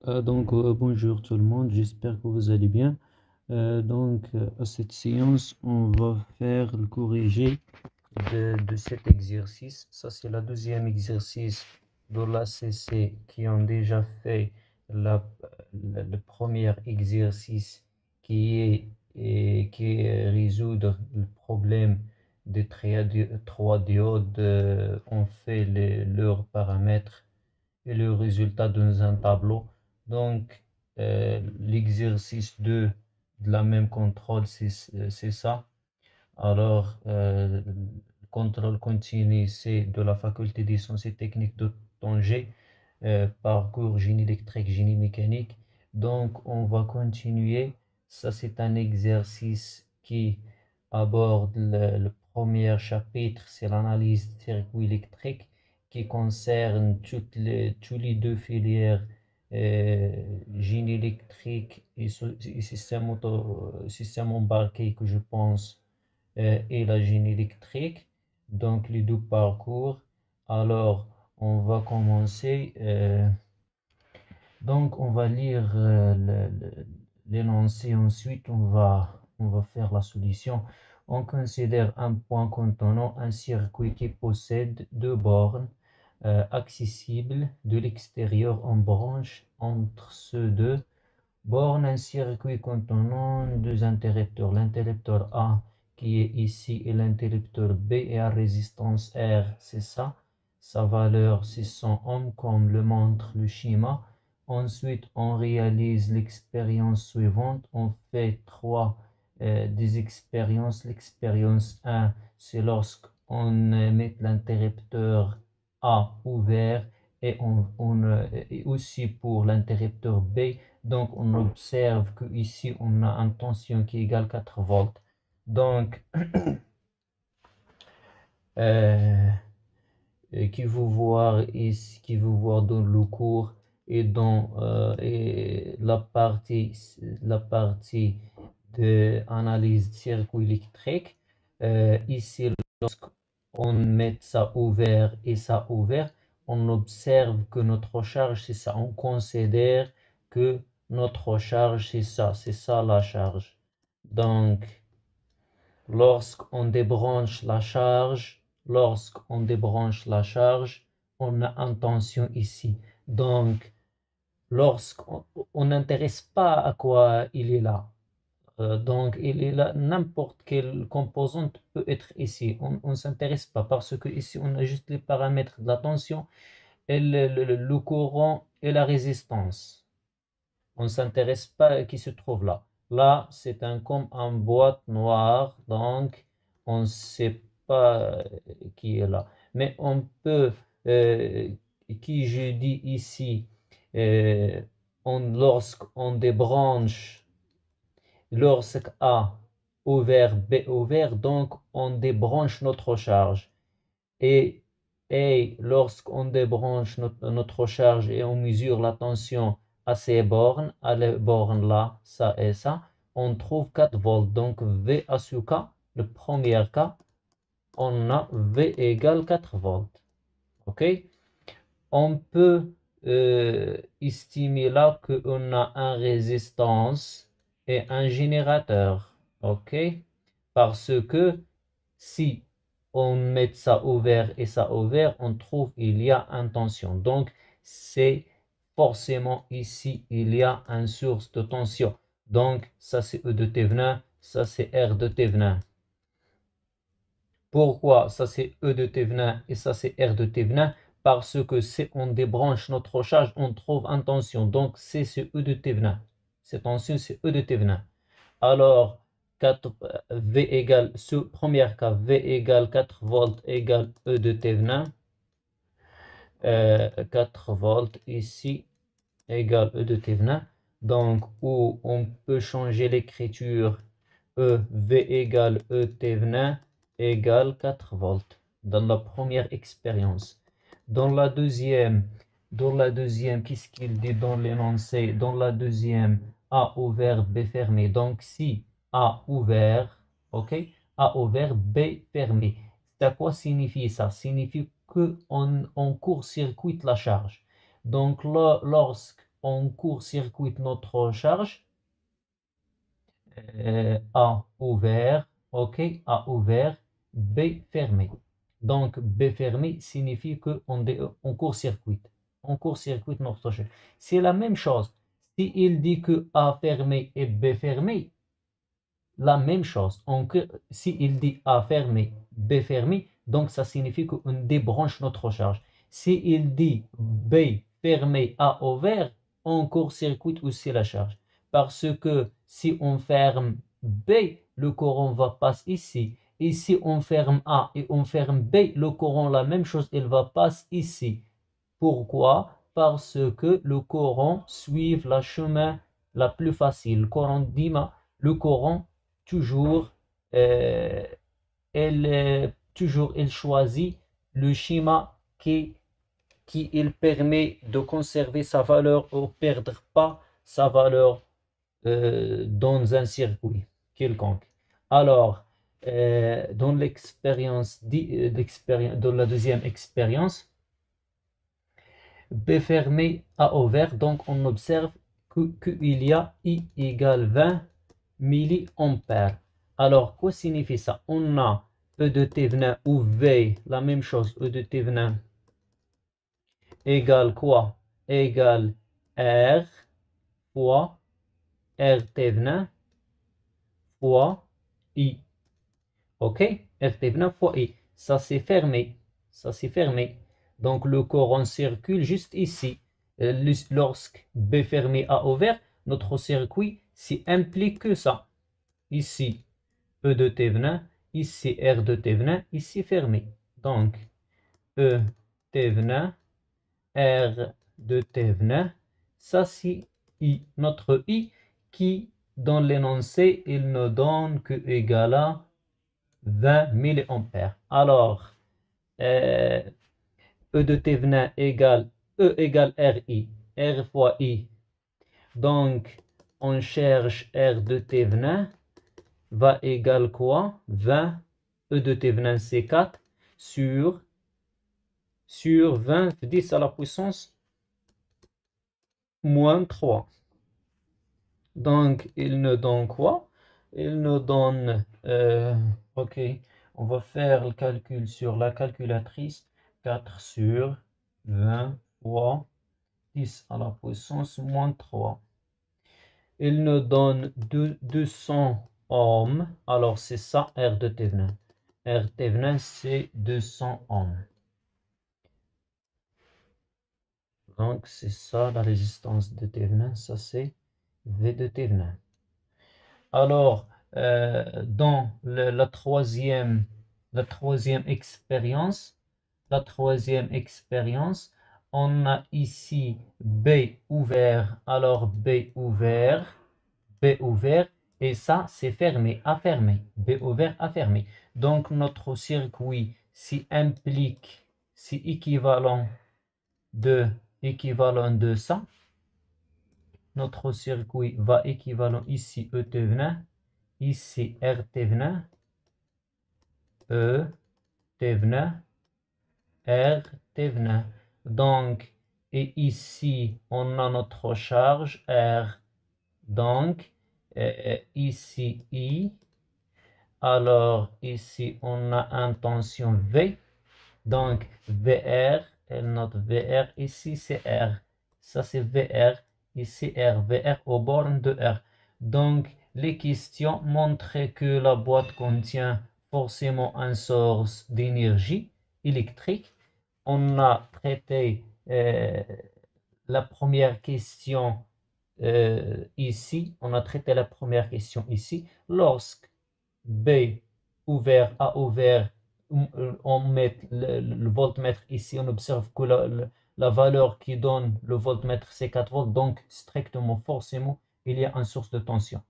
Bonjour tout le monde, j'espère que vous allez bien. À cette séance, on va faire le corrigé de cet exercice. Ça, c'est le deuxième exercice de l'ACC qui ont déjà fait la, le premier exercice qui est résoudre le problème des trois diodes. On fait leurs paramètres et le résultat dans un tableau. L'exercice 2 de la même contrôle, c'est ça. Le contrôle continu, c'est de la faculté des sciences et techniques de Tanger, parcours génie électrique, génie mécanique. Donc, on va continuer. Ça, c'est un exercice qui aborde le premier chapitre, c'est l'analyse des circuits électriques qui concerne tous les deux filières, génie électrique et système embarqué que je pense et la génie électrique. Donc les deux parcours. Alors on va commencer. On va lire l'énoncé, ensuite on va faire la solution. On considère un point contenant un circuit qui possède deux bornes accessibles de l'extérieur en branche entre ces deux bornes, un circuit contenant deux interrupteurs, l'interrupteur A qui est ici et l'interrupteur B et à résistance R, c'est ça, sa valeur 600 ohms comme le montre le schéma. Ensuite, on réalise l'expérience suivante. On fait trois des expériences. L'expérience 1, c'est lorsqu'on met l'interrupteur A ouvert et aussi pour l'interrupteur B. Donc, on observe que ici on a une tension qui égale 4 volts. Donc, euh, qui vous voir dans le cours et dans la partie de analyse de circuit électrique. Ici, lorsqu'on met ça ouvert et ça ouvert, on observe que notre charge, c'est ça. On considère que notre charge, c'est ça la charge. Donc, lorsqu'on débranche la charge, on a une tension ici. Donc, lorsqu'on n'intéresse pas à quoi il est là. Donc, il est là, n'importe quelle composante peut être ici. On ne s'intéresse pas parce que ici, on a juste les paramètres de la tension et le courant et la résistance. On ne s'intéresse pas à qui se trouve là. Là, c'est comme une boîte noire, donc on ne sait pas qui est là. Mais on peut, qui je dis ici, lorsqu'on débranche, lorsque A ouvert, B ouvert, donc on débranche notre charge. Et lorsqu'on débranche notre charge et on mesure la tension à ces bornes, à les bornes là, ça et ça, on trouve 4 volts. Donc V à ce cas, le premier cas, on a V égale 4 volts. OK? On peut estimer là qu'on a une résistance et un générateur. OK? Parce que si on met ça ouvert et ça ouvert, on trouve il y a une tension. Donc, c'est forcément ici, il y a une source de tension. Donc, ça c'est E de Thévenin, ça c'est R de Thévenin. Pourquoi ça c'est E de Thévenin et ça c'est R de Thévenin? Parce que si on débranche notre charge, on trouve une tension. Donc, c'est ce E de Thévenin. Cette tension, c'est E de Thévenin. Alors, 4, V égale, ce premier cas, V égale 4 volts égale E de Thévenin. 4 volts ici égale E de Thévenin. Donc, où on peut changer l'écriture, V égale E Thévenin égale 4 volts dans la première expérience. Dans la deuxième, qu'est-ce qu'il dit dans l'énoncé? Dans la deuxième, A ouvert, B fermé. Donc, si A ouvert, ok, A ouvert, B fermé. C'est à quoi signifie ça? Signifie qu'on court-circuite la charge. Donc, là, lorsque on court-circuite notre charge. A ouvert, ok, A ouvert, B fermé. Donc, B fermé signifie qu'on court-circuite. On court-circuite notre charge. C'est la même chose. S'il dit que A fermé et B fermé, la même chose. S'il dit A fermé, B fermé, donc ça signifie qu'on débranche notre charge. S'il dit B fermé, A ouvert, on court-circuite aussi la charge. Parce que si on ferme B, le courant va passer ici. Et si on ferme A et on ferme B, le courant, la même chose, il va passer ici. Pourquoi? Parce que le courant suit la chemin la plus facile. Le courant toujours, il choisit le schéma qui il permet de conserver sa valeur ou perdre pas sa valeur dans un circuit quelconque. Alors, dans dans la deuxième expérience, B fermé A ouvert, donc on observe qu'il y a I égale 20 milliampères. Alors, quoi signifie ça? On a E de Thévenin ou V, la même chose, E de Thévenin égale quoi? Égale R fois R Thévenin fois I. Ok? R Thévenin fois I. Ça c'est fermé. Ça c'est fermé. Donc le courant circule juste ici. Lorsque B fermé A ouvert, notre circuit implique que ça. Ici, E de Thévenin, ici R de Thévenin, ici fermé. Donc, E Thévenin, R de Thévenin, ça c'est I. Notre I qui, dans l'énoncé, il ne donne que égal à 20 milliampères. Alors, E de Thévenin égale E égale RI, R fois I. Donc, on cherche R de Thévenin va égal quoi? 20, E de Thévenin c'est 4 sur 20, 10 à la puissance moins 3. Donc, il nous donne quoi? Il nous donne, ok, on va faire le calcul sur la calculatrice. 4 sur 20 fois 10 à la puissance moins 3. Il nous donne 200 ohms. Alors, c'est ça, R de Thévenin. R Thévenin, c'est 200 ohms. Donc, c'est ça, la résistance de Thévenin. Ça, c'est V de Thévenin. Alors, dans la troisième expérience, on a ici B ouvert. Alors, B ouvert, et ça, c'est fermé, à fermé. B ouvert, à fermé. Donc, notre circuit, implique, équivalent de ça. Notre circuit va équivalent ici E Thévenin, ici R Thévenin, E Thévenin, R Thévenin. Donc, et ici, on a notre charge R. Donc, ici I. Alors, ici, on a un tension V. Donc, VR, et notre VR, ici, c'est R. Ça, c'est VR. Ici, R. VR aux bornes de R. Donc, les questions montraient que la boîte contient forcément une source d'énergie électrique. On a traité la première question ici. On a traité la première question ici. Lorsque B ouvert, A ouvert, on met le voltmètre ici, on observe que la valeur qui donne le voltmètre c'est 4 volts, donc strictement, forcément, il y a une source de tension.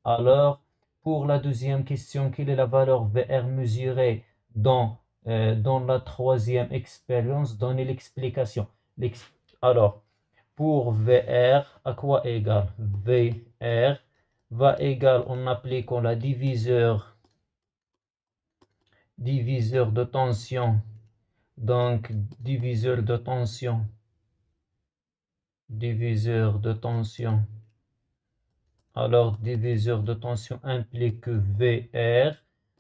Alors, pour la deuxième question, quelle est la valeur VR mesurée dans la troisième expérience? Donnez l'explication. Alors, pour VR, à quoi égale? VR va égal en appliquant la diviseur de tension. Donc, diviseur de tension diviseur de tension. Alors, diviseur de tension implique que VR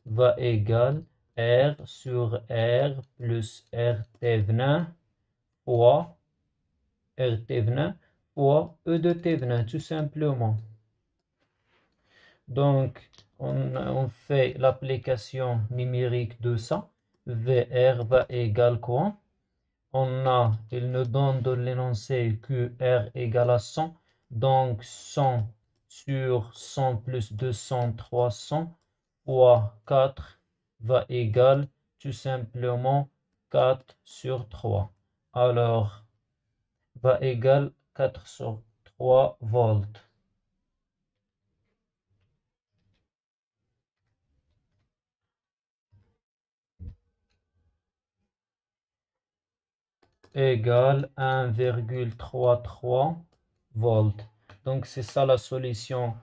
va égal R sur R plus RT venin fois RT venin fois E de T venin, tout simplement. Donc, on fait l'application numérique de ça. VR va égal quoi? Il nous donne de l'énoncé que R égale à 100. Donc, 100 sur 100 plus 200, 300 fois 4 va égal tout simplement 4 sur 3. Alors, va égal 4 sur 3 volts. Égale 1,33 volts. Donc, c'est ça la solution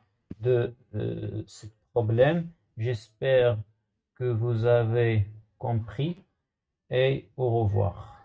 de ce problème. J'espère que vous avez compris et au revoir.